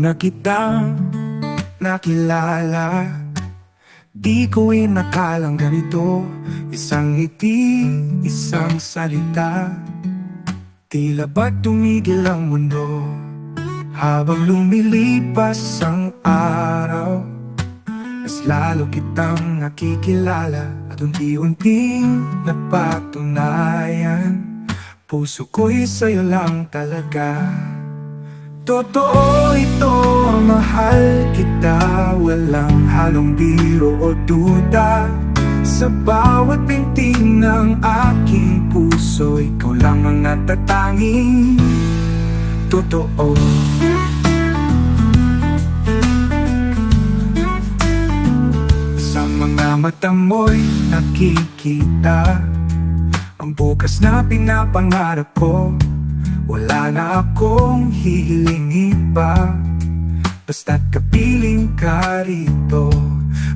una kitang nakilala, di ko inakalang ganito. Isang ngiti, isang salita, tila ba't tumigil ang mundo. Habang lumilipas ang araw, mas lalo kitang nakikilala. At unti-unting napatunayan, puso ko'y sa'yo lang talaga. Totoo ito, mahal kita, walang halong biro o duda. Sa bawat pinting ng aking puso, ikaw lang ang natatanging totoo. Sa mga mata mo'y nakikita ang bukas na pinapangarap ko. Wala na akong hihilingin pa, basta't kapiling ka rito.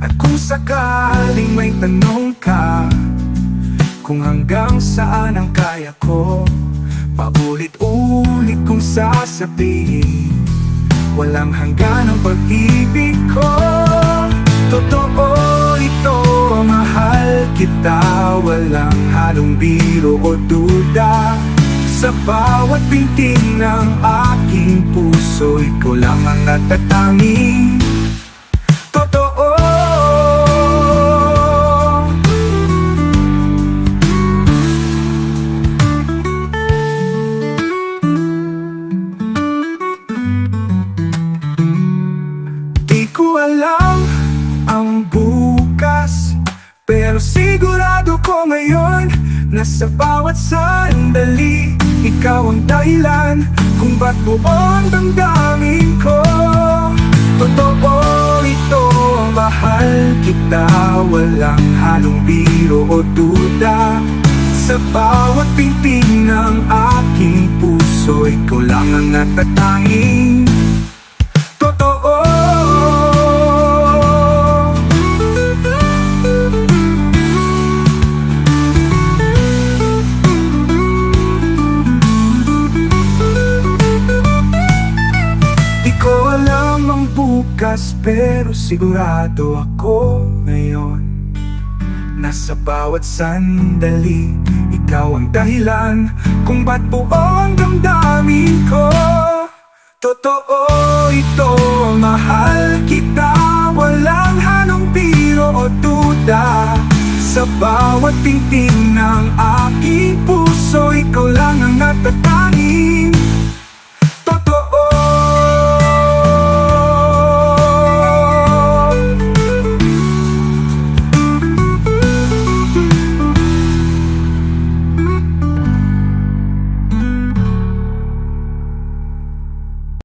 At kung sakaling may tanong ka, kung hanggang saan ang kaya ko, paulit-ulit kong sasabihin, walang hanggan ang pag-ibig ko. Totoo ito, mahal kita, walang halong biro o duda. Sa bawat pinting ng aking puso, ikaw lang ang natatanging totoo. Di ko alam ang bukas, pero sigurado ko ngayon na sa bawat sandali, ikaw ang dahilan kung ba't buong damdamin ko. Totoo ito, mahal kita, walang halong biro o duda. Sa bawat pinting ng aking puso, ikaw lang ang natatanging totoo. Pero sigurado ako ngayon na sa bawat sandali, ikaw ang dahilan kung ba't buong damdamin ko. Totoo ito, mahal kita, walang halong biro o duda. Sa bawat pinting ng aking